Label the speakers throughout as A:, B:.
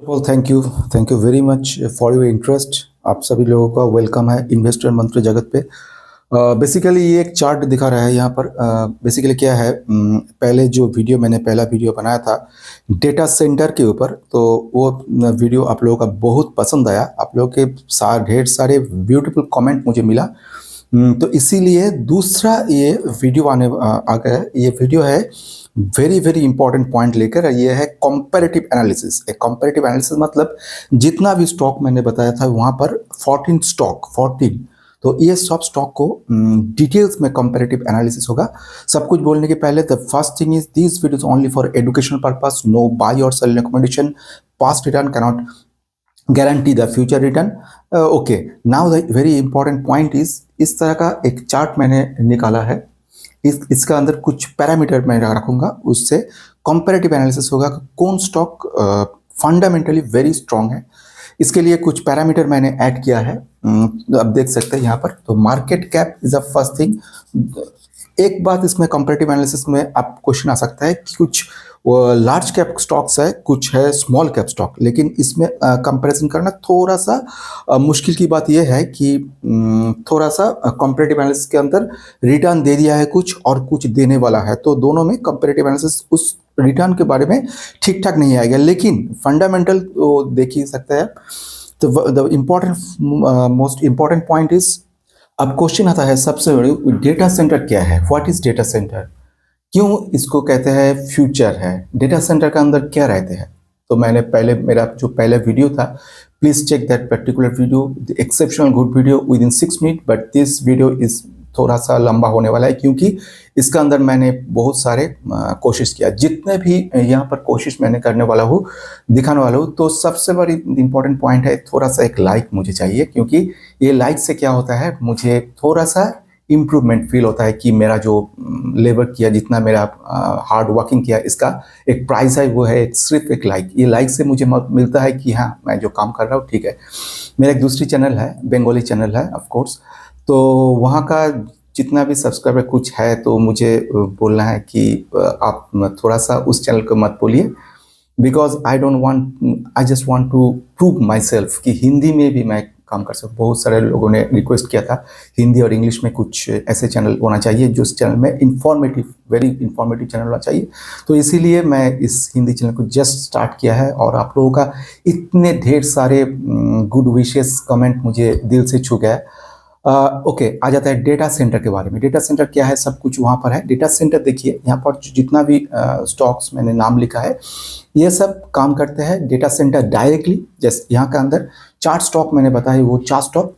A: Thank you very much for your interest. आप सभी लोगों का वेलकम है इन्वेस्टर मंत्र जगत पे। बेसिकली ये एक चार्ट दिखा रहा है यहाँ पर। बेसिकली क्या है, पहले जो वीडियो मैंने पहला वीडियो बनाया था डेटा सेंटर के ऊपर, तो वो वीडियो आप लोगों का बहुत पसंद आया। आप लोगों के ढेर सारे ब्यूटीफुल कमेंट मुझे मिला। तो इसीलिए दूसरा ये वीडियो आ गया। ये वीडियो है वेरी वेरी इंपॉर्टेंट पॉइंट लेकर। ये है कंपैरेटिव एनालिसिस। एक कंपैरेटिव एनालिसिस मतलब जितना भी स्टॉक मैंने बताया था वहाँ पर 14 स्टॉक 14, तो ये सब स्टॉक को डिटेल्स में कंपैरेटिव एनालिसिस होगा। सब कुछ बोलने के पहले the first thing is this video is only for educational purpose, no buy और sell recommendation. Past return cannot guarantee the future return. Okay, now the very important point is, इस तरह का एक चार्ट मैंने निकाला है। इसका अंदर कुछ पैरामीटर मैं रखूंगा, उससे कंपैरेटिव एनालिसिस होगा कौन स्टॉक फंडामेंटली वेरी स्ट्रांग है। इसके लिए कुछ पैरामीटर मैंने ऐड किया है। अब देख सकते हैं यहाँ पर। तो market cap is a first thing. एक बात इसमें कंपैरेटिव एनालिसिस में आप क्वेश्चन आ सकता है कि कुछ लार्ज कैप स्टॉक्स है, कुछ है स्मॉल कैप स्टॉक, लेकिन इसमें कंपैरिजन करना थोड़ा सा मुश्किल की बात यह है कि थोड़ा सा कंपैरेटिव एनालिसिस के अंदर रिटर्न दे दिया है कुछ और कुछ देने वाला है, तो दोनों में कंपैरेटिव एनालिसिस उस रिटर्न के बारे में ठीक ठाक नहीं आएगा, लेकिन फंडामेंटल तो देख ही सकते हैं। तो the important most important point is, अब क्वेश्चन आता है सबसे बड़ी, डेटा सेंटर क्या है, व्हाट इज डेटा सेंटर, क्यों इसको कहते हैं फ्यूचर है, डेटा सेंटर के अंदर क्या रहते हैं। तो मैंने पहले मेरा जो पहला वीडियो था, please check that particular video, exceptional good video within 6 minute, but this video is थोड़ा सा लंबा होने वाला है क्योंकि इसका अंदर मैंने बहुत सारे कोशिश किया। जितने भी यहाँ पर कोशिश मैंने करने वाला हूँ, दिखाने वाला हूँ, तो सबसे बड़ी इंपॉर्टेंट पॉइंट है थोड़ा सा एक लाइक मुझे चाहिए, क्योंकि ये लाइक से क्या होता है, मुझे थोड़ा सा इम्प्रूवमेंट फील होता है कि मेरा जो लेबर किया, जितना मेरा हार्ड वर्किंग किया, इसका एक प्राइस है, वो है सिर्फ एक लाइक। ये लाइक से मुझे मिलता है कि हाँ, मैं जो काम कर रहा हूँ ठीक है। मेरा एक दूसरी चैनल है, बंगाली चैनल है ऑफ कोर्स, तो वहाँ का जितना भी सब्सक्राइबर कुछ है, तो मुझे बोलना है कि आप थोड़ा सा उस चैनल को मत बोलिए, because I just want to prove myself कि हिंदी में भी मैं काम कर सकूँ। बहुत सारे लोगों ने रिक्वेस्ट किया था हिंदी और इंग्लिश में कुछ ऐसे चैनल होना चाहिए जो इस चैनल में इंफॉर्मेटिव, वेरी इंफॉर्मेटिव चैनल होना चाहिए। तो इसीलिए मैं इस हिंदी चैनल को जस्ट स्टार्ट किया है, और आप लोगों का इतने ढेर सारे गुड विशेस कमेंट मुझे दिल से छू गया। ओके, आ जाता है डेटा सेंटर के बारे में। डेटा सेंटर क्या है, सब कुछ वहाँ पर है। डेटा सेंटर देखिए, यहाँ पर जितना भी स्टॉक्स मैंने नाम लिखा है, ये सब काम करते हैं डेटा सेंटर डायरेक्टली। जैसे यहाँ के अंदर 4 स्टॉक मैंने बताया, वो 4 स्टॉक,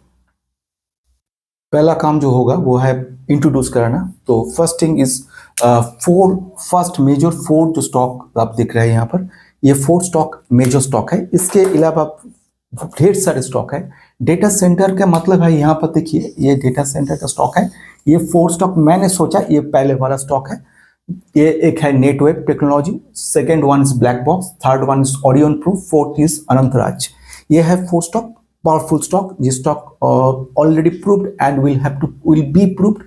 A: पहला काम जो होगा वो है इंट्रोड्यूस करना। तो first thing is first major 4 जो स्टॉक आप देख रहे हैं यहाँ पर, ये 4 स्टॉक मेजर स्टॉक है। इसके अलावा ढेर सारे स्टॉक है। डेटा सेंटर का मतलब है, यहाँ पर देखिए, ये डेटा सेंटर का स्टॉक है। ये 4 स्टॉक मैंने सोचा ये पहले वाला स्टॉक है। ये एक है Netweb technology, second one is black box, third one is Orion proof, fourth is Anantraj. ये है 4 स्टॉक, पावरफुल स्टॉक, ये stock already proved and will be proved.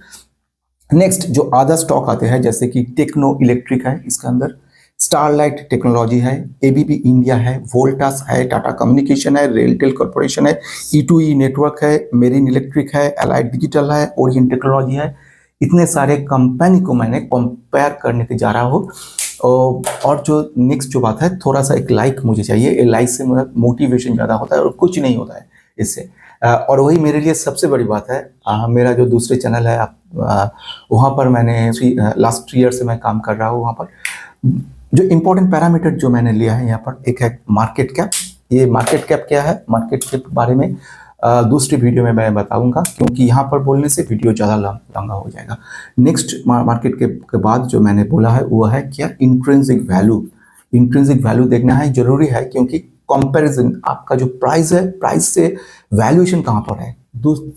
A: Next जो अदर स्टॉक आते हैं, जैसे कि टेक्नो इलेक्ट्रिक है, इसके अंदर स्टारलाइट टेक्नोलॉजी है, एबीबी इंडिया है, वोल्टास है, टाटा कम्युनिकेशन है, रेलटेल कॉर्पोरेशन है, ई2ई नेटवर्क है, मेरिन इलेक्ट्रिक है, एलाइड डिजिटल है, ओरियन टेक्नोलॉजी है। इतने सारे कंपनी को मैंने कंपेयर करने के जा रहा हूँ। और जो नेक्स्ट जो बात है, थोड़ा सा एक लाइक मुझे चाहिए। ये लाइक से मेरा मोटिवेशन ज़्यादा होता है और कुछ नहीं होता है इससे। और वही मेरे लिए सबसे बड़ी बात है। मेरा जो दूसरे चैनल है, वहाँ पर मैंने लास्ट 3 ईयर से मैं काम कर रहा हूँ। वहाँ पर जो इम्पोर्टेंट पैरामीटर जो मैंने लिया है यहाँ पर, एक है मार्केट कैप। ये मार्केट कैप क्या है, मार्केट कैप के बारे में दूसरी वीडियो में मैं बताऊंगा, क्योंकि यहाँ पर बोलने से वीडियो ज़्यादा लंबा हो जाएगा। नेक्स्ट मार्केट कैप के बाद जो मैंने बोला है वो है क्या, इंट्रिंसिक वैल्यू। इंट्रिंसिक वैल्यू देखना है, जरूरी है, क्योंकि कंपैरिजन आपका जो प्राइस है, प्राइस से वैल्यूएशन कहाँ पर है।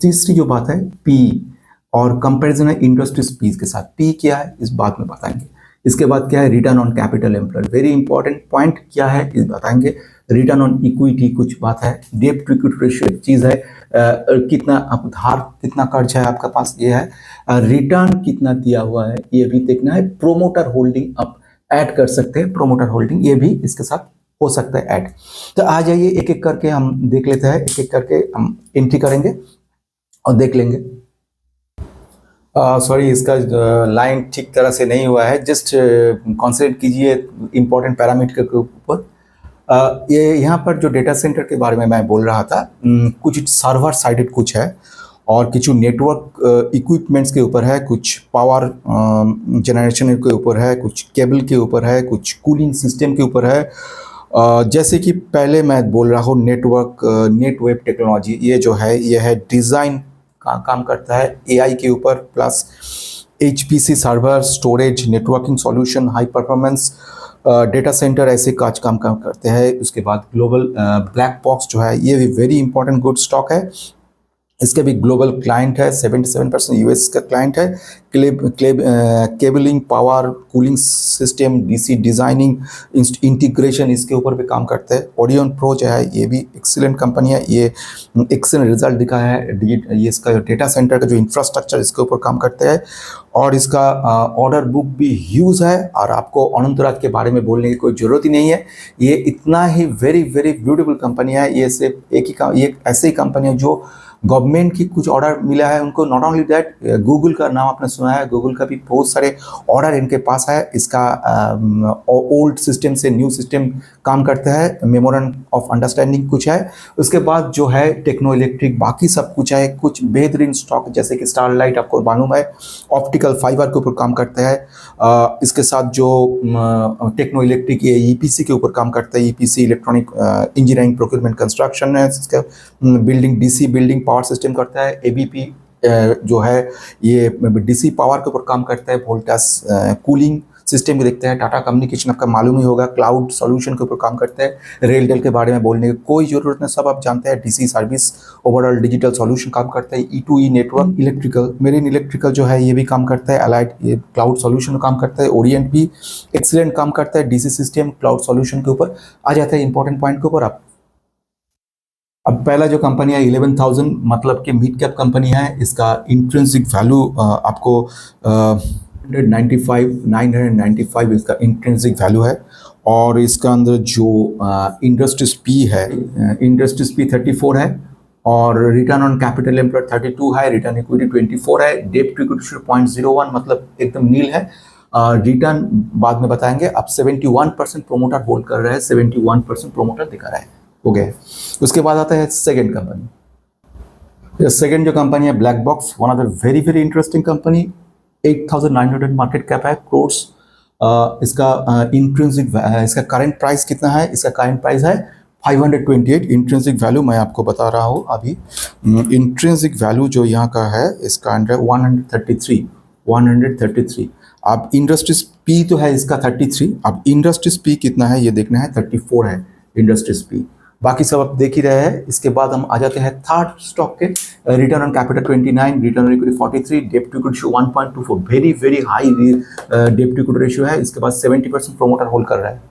A: तीसरी जो बात है पी, और कंपैरिजन है इंडस्ट्रीज पी के साथ। पी क्या है इस बात में बताएंगे। इसके बाद क्या है, return on capital employed, very important point क्या है इस बताएंगे। रिटर्न ऑन इक्विटी कुछ बात है, डेट टू इक्विटी रेशियो एक चीज है, कितना आप उधार, कितना कर्ज है आपका पास, ये है। रिटर्न कितना दिया हुआ है ये भी देखना है। प्रोमोटर होल्डिंग आप ऐड कर सकते हैं, प्रोमोटर होल्डिंग ये भी इसके साथ हो सकता है ऐड। तो आ जाइए एक एक करके हम देख लेते हैं, एक एक करके हम एंट्री करेंगे और देख लेंगे। सॉरी, इसका लाइन ठीक तरह से नहीं हुआ है, जस्ट कॉन्सेंट्रेट कीजिए इंपॉर्टेंट पैरामीटर के ऊपर। ये यहाँ पर जो डेटा सेंटर के बारे में मैं बोल रहा था, कुछ सर्वर साइडेड कुछ है और कुछ नेटवर्क इक्विपमेंट्स के ऊपर है, कुछ पावर जनरेशन के ऊपर है, कुछ केबल के ऊपर है, कुछ कूलिंग सिस्टम के ऊपर है। जैसे कि पहले मैं बोल रहा हूँ नेटवर्क नेट वेब टेक्नोलॉजी, ये जो है ये है डिज़ाइन का काम करता है एआई के ऊपर, plus HPC server, storage, networking solution, high performance data centre ऐसे काम करते हैं। उसके बाद ग्लोबल ब्लैक बॉक्स जो है ये भी वेरी इंपॉर्टेंट गुड स्टॉक है। इसके भी ग्लोबल क्लाइंट है, 77% यूएस का क्लाइंट है। Cabling, power, cooling system, DC designing, integration, इसके ऊपर भी काम करते हैं। ओडियन प्रो जो है ये भी एक्सीलेंट कंपनी है, ये एक्सीलेंट रिजल्ट दिखा है। ये इसका डेटा सेंटर का जो इंफ्रास्ट्रक्चर इसके ऊपर काम करते हैं और इसका ऑर्डर बुक भी ह्यूज है। और आपको अनंतराज के बारे में बोलने की कोई ज़रूरत ही नहीं है, ये इतना ही वेरी वेरी ब्यूटीफुल कंपनी है। ये सिर्फ एक ऐसी कंपनी है जो गवर्नमेंट की कुछ ऑर्डर मिला है उनको। नॉट ओनली दैट, गूगल का नाम आपने सुना है, गूगल का भी बहुत सारे ऑर्डर इनके पास है। इसका ओल्ड सिस्टम से न्यू सिस्टम काम करता है, मेमोरेंडम ऑफ अंडरस्टैंडिंग कुछ है। उसके बाद जो है टेक्नो इलेक्ट्रिक, बाकी सब कुछ है। कुछ बेहतरीन स्टॉक जैसे कि स्टारलाइट आपको मालूम है, ऑप्टिकल फाइबर के ऊपर काम करता है। इसके साथ जो टेक्नो इलेक्ट्रिक ये EPC के ऊपर काम करता है, EPC electronic engineering procurement construction है। इसका building, DC building power system करता है। ABP जो है ये DC पावर के ऊपर काम करता है। वोल्टास कूलिंग सिस्टम भी देखते हैं। टाटा कम्युनिकेशन आपका मालूम ही होगा, क्लाउड सॉल्यूशन के ऊपर काम करते हैं। रेलटेल के बारे में बोलने की कोई ज़रूरत नहीं, सब आप जानते हैं। DC service, overall digital solution काम करता है। E2E network, electrical, marine electrical जो है ये भी काम करता है। अलाइड ये क्लाउड सॉल्यूशन काम करता है। ओरिएंट भी एक्सीलेंट काम करता है DC सिस्टम क्लाउड सॉल्यूशन के ऊपर। आ जाता है इंपॉर्टेंट पॉइंट के ऊपर। अब पहला जो कंपनी है 11,000, मतलब कि मिड कैप कंपनी है। इसका इंट्रिंसिक वैल्यू आपको 995 इसका इंट्रिंसिक वैल्यू है। और इसका अंदर जो इंडस्ट्रीज P है, इंडस्ट्रीज P 34 है और रिटर्न ऑन कैपिटल एम्प्लॉयड 32 है, रिटर्न इक्विटी 24 है, डेट टू इक्विटी 0.01, मतलब एकदम नील है। रिटर्न बाद में बताएंगे। अब 71% प्रोमोटर होल्ड कर रहा है, 71% प्रोमोटर दिखा रहा है, हो गया। उसके बाद आता है सेकंड कंपनी। सेकंड जो कंपनी है black box, one of the very very interesting company. 8,900 market cap है, क्रोर्स। इसका इंट्रिंसिक इसका करंट प्राइस कितना है? इसका करंट प्राइस है 528। इंट्रिंसिक वैल्यू मैं आपको बता रहा हूँ अभी। इंट्रिंसिक वैल्यू जो यहाँ का है इसका 133। अब इंडस्ट्रीज P तो है इसका 33, अब इंडस्ट्रीज P कितना है ये देखना है, 34 है इंडस्ट्रीज P। बाकी सब आप देख ही रहे हैं। इसके बाद हम आ जाते हैं थर्ड स्टॉक के। Return on capital 29, return on equity 43, debt to equity 1.24, very very high debt to equity ratio है। इसके बाद 70% प्रोमोटर होल्ड कर रहा है।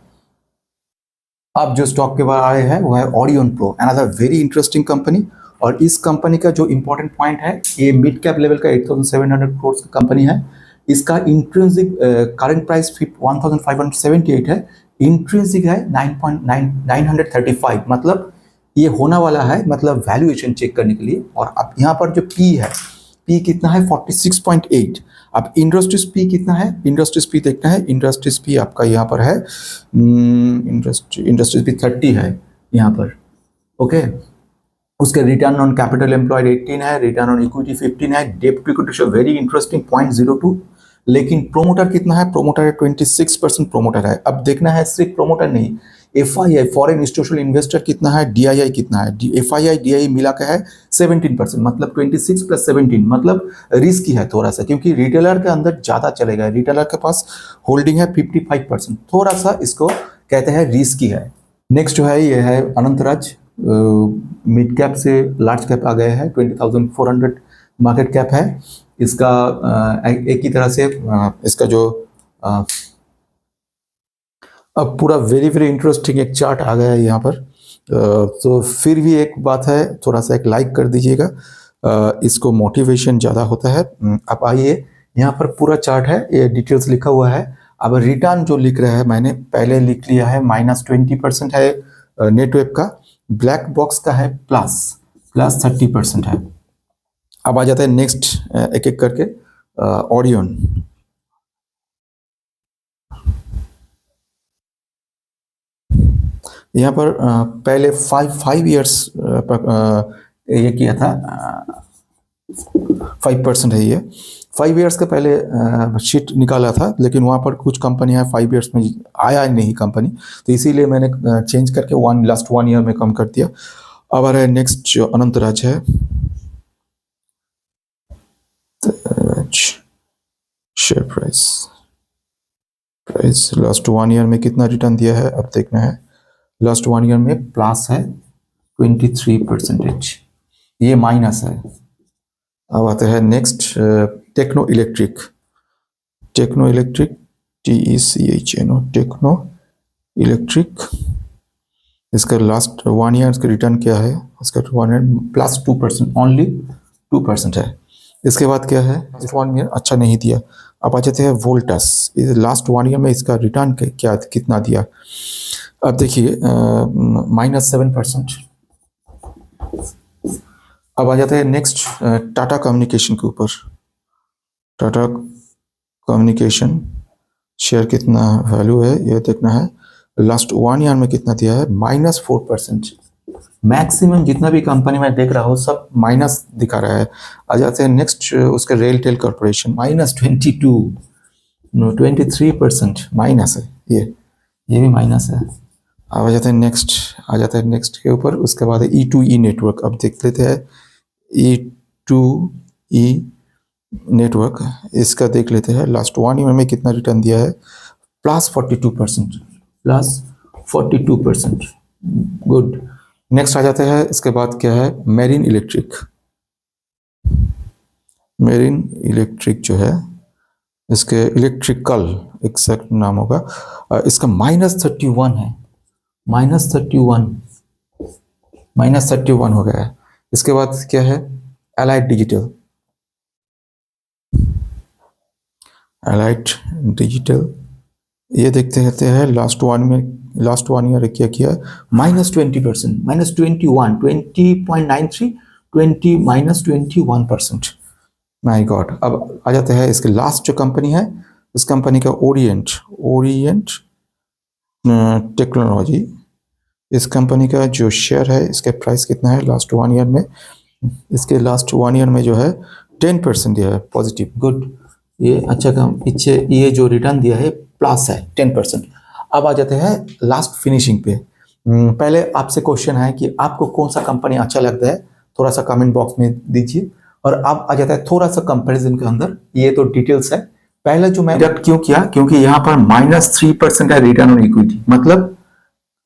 A: अब जो स्टॉक के बाद आए हैं वो है Odeon Pro, another very interesting company. और इस कंपनी का जो इंपॉर्टेंट पॉइंट है, ये मिड कैप लेवल का 8,700 करोड़ का कंपनी है। इसका इंट्रिंसिक करंट प्राइस 1,578 है, इंट्रिंसिक है 935, मतलब ये होना वाला है, मतलब वैल्यूएशन चेक करने के लिए। और अब यहाँ पर जो P है, P कितना है 46.8। अब इंडस्ट्रीज P कितना है? इंडस्ट्रीज P देखना है। इंडस्ट्रीज P आपका यहाँ पर है, इंडस्ट्रीज P 30 है यहाँ पर, ओके। उसके रिटर्न ऑन कैपिटल एम्प्लॉयड 18 है, रिटर्न ऑन इक्विटी 15 है, debt to equity very interesting 0.02। लेकिन प्रोमोटर कितना है? प्रोमोटर है 26% प्रोमोटर है। अब देखना है सिर्फ प्रोमोटर नहीं, FII फॉरेन इंस्टीट्यूशनल इन्वेस्टर कितना है, DII कितना है। FII DII मिला के है 17%, मतलब 26 + 17, मतलब रिस्की है थोड़ा सा, क्योंकि रिटेलर के अंदर ज़्यादा चलेगा। रिटेलर के पास होल्डिंग है 55%, थोड़ा सा इसको कहते हैं रिस्की है। नेक्स्ट जो है ये है अनंतराज, मिड कैप से लार्ज कैप आ गए हैं, 20,400 मार्केट कैप है। इसका एक ही तरह से इसका जो अब पूरा वेरी वेरी इंटरेस्टिंग एक चार्ट आ गया है यहाँ पर। तो फिर भी एक बात है, थोड़ा सा एक लाइक कर दीजिएगा, इसको मोटिवेशन ज़्यादा होता है। अब आइए, यहाँ पर पूरा चार्ट है, ये डिटेल्स लिखा हुआ है। अब रिटर्न जो लिख रहा है मैंने पहले लिख लिया है -20% है नेटवेब का, ब्लैक बॉक्स का है +30% है। अब आ जाता है नेक्स्ट एक एक करके ओरियन। यहाँ पर पहले 5 इयर्स ये किया था 5% है ये 5 इयर्स का पहले शीट निकाला था, लेकिन वहाँ पर कुछ कंपनियाँ 5 इयर्स में आया नहीं कंपनी, तो इसीलिए मैंने चेंज करके लास्ट 1 ईयर में कम कर दिया। अब आ रहा है नेक्स्ट जो अनंतराज है, शेयर प्राइस लास्ट 1 ईयर में कितना रिटर्न दिया है अब देखना है। लास्ट 1 ईयर में प्लस है 23%, ये माइनस है। अब आता है next Techno Electric TECHNO Techno Electric. इसका लास्ट 1 ईयर का रिटर्न क्या है, इसका +2%, ओनली 2% है। इसके बाद क्या है, इस 1 ईयर अच्छा नहीं दिया। अब आ जाते हैं वोल्टास, लास्ट 1 ईयर में इसका रिटर्न क्या कितना दिया। अब देखिए -7%। अब आ जाते हैं नेक्स्ट टाटा कम्युनिकेशन के ऊपर। टाटा कम्युनिकेशन शेयर कितना वैल्यू है ये देखना है। लास्ट 1 ईयर में कितना दिया है, -4%। मैक्सिमम जितना भी कंपनी में देख रहा हूँ सब माइनस दिखा रहा है। आ जाते हैं नेक्स्ट उसके रेलटेल कॉर्पोरेशन, -23% माइनस है, ये भी माइनस है। अब आ जाते हैं नेक्स्ट के ऊपर। उसके बाद E2E नेटवर्क। अब देख लेते हैं E2E नेटवर्क, इसका देख लेते हैं लास्ट 1 ईयर में कितना रिटर्न दिया है, +42%। गुड। नेक्स्ट आ जाते हैं, इसके बाद क्या है, मेरिन इलेक्ट्रिक जो है, इसके इलेक्ट्रिकल एग्जैक्ट नाम होगा, इसका -31 है, -31 हो गया है। इसके बाद क्या है, एलाइट डिजिटल, ये देखते रहते हैं लास्ट 1 ईयर क्या किया, -20%, -20.93, -21%। My God. अब आ जाते हैं इसके लास्ट जो कंपनी है, इस कंपनी का ओरिएंट टेक्नोलॉजी। इस कंपनी का जो शेयर है, इसके प्राइस कितना है लास्ट 1 ईयर में, इसके लास्ट 1 ईयर में जो है 10% दिया है पॉजिटिव। गुड, ये अच्छा काम। पीछे ये जो रिटर्न दिया है प्लस है 10%। अब आ जाते हैं लास्ट फिनिशिंग पे। पहले आपसे क्वेश्चन है कि आपको कौन सा कंपनी अच्छा लगता है, थोड़ा सा कमेंट बॉक्स में दीजिए। और अब आ जाता है थोड़ा सा कंपैरिजन के अंदर, ये तो डिटेल्स है। पहले जो मैं डिडक्ट क्यों किया, क्योंकि यहाँ पर -3% है रिटर्न ऑन इक्विटी, मतलब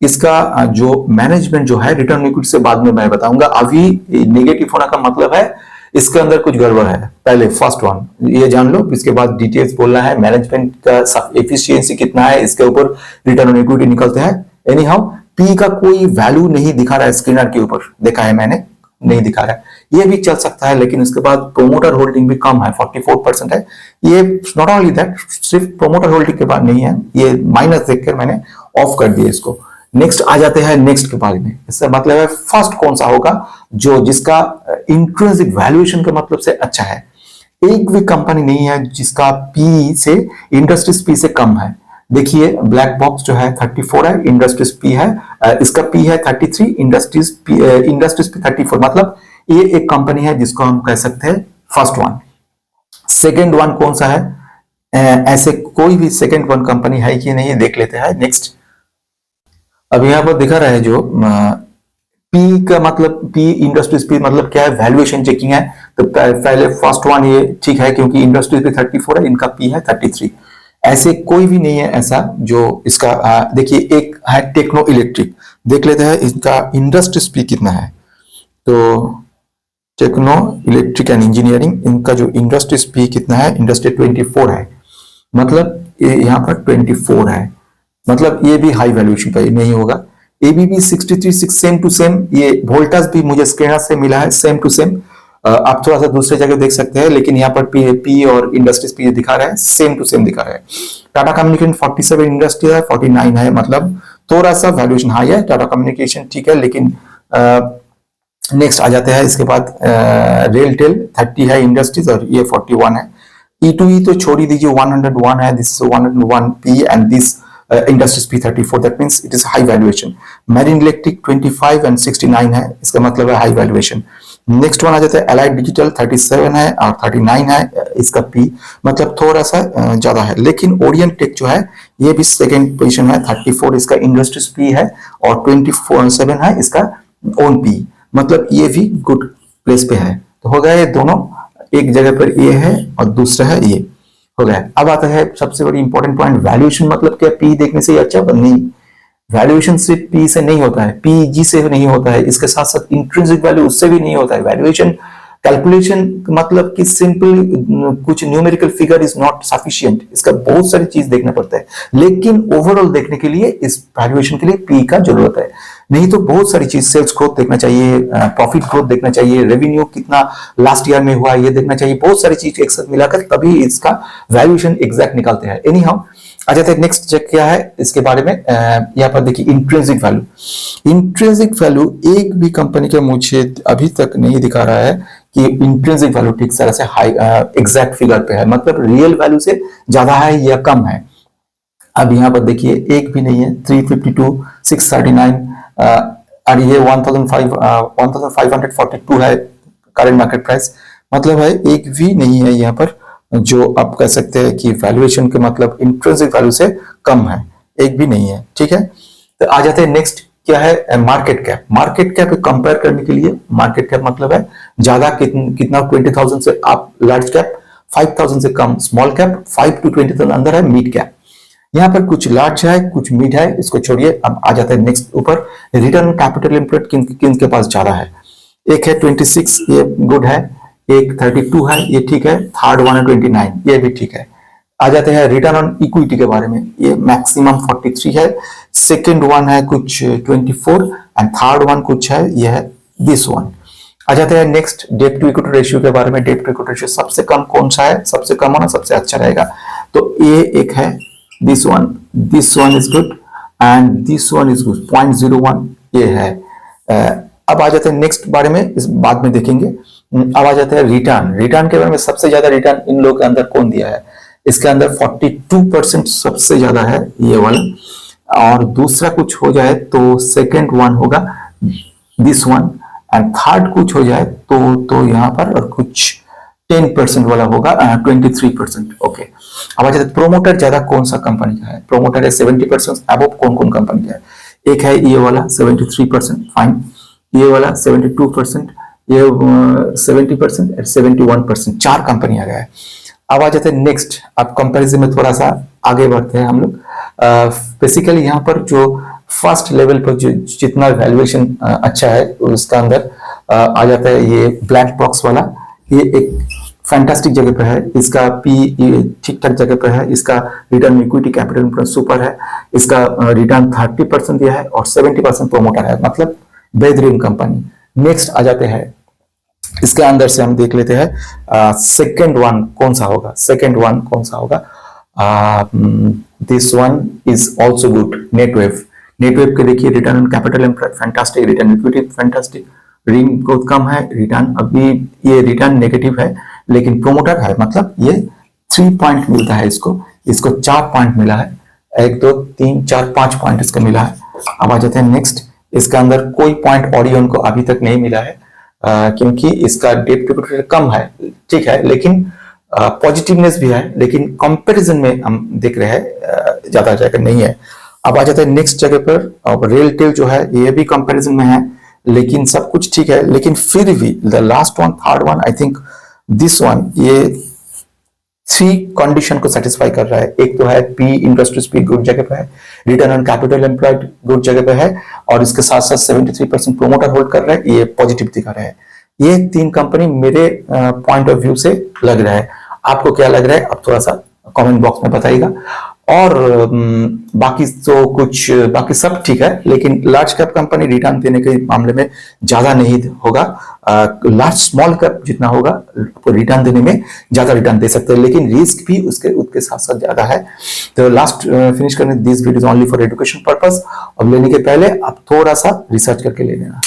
A: इसका जो मैनेजमेंट जो है रिटर्न ऑन इक्विटी से बाद में मैं बताऊंगा। अभी नेगेटिव होने का मतलब है इसके अंदर कुछ गड़बड़ है। पहले फर्स्ट वन ये जान लो, इसके बाद डिटेल्स बोलना है, मैनेजमेंट का एफिशिएंसी कितना है, इसके ऊपर रिटर्न ऑन इक्विटी निकलते हैं। एनी हाउ पी का कोई वैल्यू नहीं दिखा रहा है स्क्रीनर के ऊपर, देखा है मैंने, नहीं दिखा रहा है। ये भी चल सकता है, लेकिन उसके बाद प्रोमोटर होल्डिंग भी कम है, 44% है। ये नॉट ओनली दैट, सिर्फ प्रोमोटर होल्डिंग के बाद नहीं है, ये माइनस देखकर मैंने ऑफ कर दिया इसको। नेक्स्ट आ जाते हैं नेक्स्ट के बारे में। इसका मतलब है फर्स्ट कौन सा होगा जो जिसका इंट्रिंसिक वैल्यूएशन के मतलब से अच्छा है। एक भी कंपनी नहीं है जिसका पी से इंडस्ट्रीज पी से कम है। देखिए ब्लैक बॉक्स जो है 34 है, इंडस्ट्रीज पी है, इसका पी है 33, इंडस्ट्रीज पी 34, मतलब ये एक कंपनी है जिसको हम कह सकते हैं फर्स्ट वन। सेकेंड वन कौन सा है, ऐसे कोई भी सेकेंड वन कंपनी है कि नहीं, देख लेते हैं। नेक्स्ट अब यहाँ पर दिखा रहा है जो पी का मतलब, पी इंडस्ट्रीज पी मतलब क्या है, वैल्यूएशन चेकिंग है। तो पहले फर्स्ट वन ये ठीक है क्योंकि इंडस्ट्रीज पे 34 है, इनका पी है 33। ऐसे कोई भी नहीं है ऐसा जो इसका देखिए एक है टेक्नो इलेक्ट्रिक, देख लेते हैं इसका इंडस्ट्रीज पी कितना है। तो टेक्नो इलेक्ट्रिक एंड इंजीनियरिंग, इनका जो इंडस्ट्रीज पी कितना है, इंडस्ट्री 24 है, मतलब यहाँ पर 24 है, मतलब ये भी हाई वैल्यूएशन का नहीं होगा। एबीबी 63 सेम टू सेम, ये वोल्टास भी मुझे स्क्रीनर से मिला है सेम टू सेम। आप थोड़ा सा दूसरे जगह देख सकते हैं, लेकिन यहाँ पर पी और इंडस्ट्रीज पी दिखा रहा है, सेम टू सेम दिखा रहा है। टाटा कम्युनिकेशन 47, इंडस्ट्री है 49 है, मतलब थोड़ा सा वैल्यूएशन हाई है। टाटा कम्युनिकेशन ठीक है, लेकिन नेक्स्ट आ जाते हैं इसके बाद रेलटेल 30 है, इंडस्ट्रीज और ये 41 है। E2E तो छोड़ ही दीजिए, 101 है, this is 101 P and this industries P 34, that means it is high valuation. Marine electric 25 and 69 है, इसका मतलब है हाई वैल्यूएशन। नेक्स्ट वन आ जाता है एलाइड डिजिटल 37 है और 39 है, इसका पी मतलब थोड़ा सा ज्यादा है। लेकिन ओरिएंट टेक जो है ये भी सेकंड पोजीशन है, 34 इसका इंडस्ट्रीज पी है और 27 है इसका ओन पी, मतलब ये भी गुड प्लेस पे है। तो हो गया ये दोनों, एक जगह पर ये है और दूसरा है ये, हो गया। अब आता है सबसे बड़ी इंपॉर्टेंट पॉइंट, वैल्यूएशन मतलब क्या पी देखने से ही अच्छा नहीं, वैल्यूएशन सिर्फ पी से नहीं होता है, पीजी से नहीं होता है, इसके साथ साथ इंट्रिंसिक वैल्यू उससे भी नहीं होता है। वैल्यूएशन कैलकुलेशन मतलब कि सिंपल कुछ numerical figure is not sufficient, इसका बहुत सारी चीज देखना पड़ता है, लेकिन ओवरऑल देखने के लिए इस वैल्यूएशन के लिए पी का जरूरत है। नहीं तो बहुत सारी चीज, सेल्स ग्रोथ देखना चाहिए, प्रॉफिट ग्रोथ देखना चाहिए, रेवेन्यू कितना लास्ट ईयर में हुआ ये देखना चाहिए, बहुत सारी चीज एक साथ मिलाकर तभी इसका वैल्यूएशन एग्जैक्ट निकालते हैं। एनी हाउ आ जाते हैं नेक्स्ट चेक क्या है इसके बारे में। यहाँ पर देखिए इंट्रिंसिक वैल्यू, इंट्रिंसिक वैल्यू एक भी कंपनी के मुझे अभी तक नहीं दिखा रहा है कि इंट्रिंसिक वैल्यू ठीक तरह से हाई एग्जैक्ट फिगर पे है, मतलब रियल वैल्यू से ज्यादा है या कम है। अब यहाँ पर देखिए एक भी नहीं है, 352, 639 और ये 1542 है करंट मार्केट प्राइस, मतलब है एक भी नहीं है यहाँ पर जो आप कह सकते हैं कि वैल्यूएशन के मतलब इंट्रिंसिक वैल्यू से कम है, एक भी नहीं है। ठीक है, तो आ जाते हैं नेक्स्ट क्या है, market cap. Market cap compare करने के लिए मार्केट कैप मतलब है ज्यादा कितना 20,000 से आप लार्ज कैप, 5,000 से कम स्मॉल कैप, 5 to 20,000 अंदर है मिड कैप। यहाँ पर कुछ लार्ज है कुछ मिड है, इसको छोड़िए। अब आ जाता है नेक्स्ट ऊपर, रिटर्न ऑन कैपिटल एम्प्लॉयड किन के पास ज्यादा है। एक है 26, ये गुड है, एक 32 है, ये ठीक है, थर्ड वन है 29, ये भी ठीक है। आ जाते हैं रिटर्न ऑन इक्विटी के बारे में, ये मैक्सिमम 43 है, सेकंड वन है कुछ 24 एंड थर्ड वन कुछ है, ये है दिस वन। आ जाते हैं next debt to equity ratio के बारे में। डेट टू इक्विटी रेशियो सबसे कम कौन सा है, सबसे कम होना सबसे अच्छा रहेगा, तो ये एक है, this one is good and this one is good, 0.01 ये है। अब आ जाते हैं नेक्स्ट बारे में, इस बाद में देखेंगे। अब आ जाते हैं रिटर्न के बारे में। सबसे ज्यादा रिटर्न इन लोगों के अंदर कौन दिया है, इसके अंदर 42% सबसे ज्यादा है ये वाला, और दूसरा कुछ हो जाए तो सेकंड वन होगा दिस वन एंड थर्ड कुछ हो जाए तो यहाँ पर और कुछ 10% वाला होगा 23%। ओके, अब आ जाते प्रोमोटर ज्यादा कौन सा कंपनी का है। प्रोमोटर है 70% अब कौन कौन कंपनी का है, एक है ये वाला 73%, फाइन, ये वाला 72%, ये 70% और 71%, चार कंपनी आ गया है। अब आ जाते हैं नेक्स्ट, अब कंपैरिजन में थोड़ा सा आगे बढ़ते हैं हम लोग। बेसिकली यहाँ पर जो फर्स्ट लेवल पर जो जितना वैल्यूएशन अच्छा है उसका अंदर आ जाता है ये ब्लैक बॉक्स वाला, ये एक फैंटास्टिक जगह पे है, इसका पी ठीक ठाक जगह पे है, इसका रिटर्न इक्विटी कैपिटल सुपर है, इसका रिटर्न 30% दिया है और 70% प्रोमोटर है, मतलब बेहतरीन कंपनी। नेक्स्ट आ जाते हैं इसके अंदर से हम देख लेते हैं सेकंड वन कौन सा होगा, this one is also good, नेटवेव के देखिए return on capital employed fantastic, return equity fantastic, रिंग बहुत कम है, रिटर्न अभी ये रिटर्न नेगेटिव है लेकिन प्रोमोटर है, मतलब ये 3 पॉइंट मिलता है इसको 4 पॉइंट मिला है, 1 2 3 4 5 पॉइंट इसको मिला है। अब आ जाते हैं नेक्स्ट, इसका अंदर कोई पॉइंट ओरियन को अभी तक नहीं मिला है क्योंकि इसका डेट टू इक्विटी कम है, ठीक है, लेकिन पॉजिटिवनेस भी है, लेकिन कंपैरिजन में हम देख रहे हैं ज्यादा जगह नहीं है। अब आ जाते हैं नेक्स्ट जगह पर, अब रेलटेल जो है ये भी कंपैरिजन में है, लेकिन सब कुछ ठीक है, लेकिन फिर भी the last one third one I think this one, ये 3 कंडीशन को सेटिस्फाई कर रहा है। एक तो है पी इंडस्ट्रीज पी गुड जगह पे है, return on capital employed good जगह पे है, और इसके साथ साथ 73% प्रोमोटर होल्ड कर रहा है, ये पॉजिटिव दिखा रहा है। ये 3 कंपनी मेरे पॉइंट ऑफ व्यू से लग रहा है, आपको क्या लग रहा है आप थोड़ा सा कमेंट बॉक्स में बताइएगा। और बाकी सब ठीक है, लेकिन लार्ज कैप कंपनी रिटर्न देने के मामले में ज्यादा नहीं होगा। लार्ज स्मॉल कैप जितना होगा आपको रिटर्न देने में ज्यादा रिटर्न दे सकते हैं, लेकिन रिस्क भी उसके साथ साथ ज्यादा है। तो लास्ट फिनिश करने, this video only for education purpose. अब लेने के पहले आप थोड़ा सा रिसर्च करके ले लेना।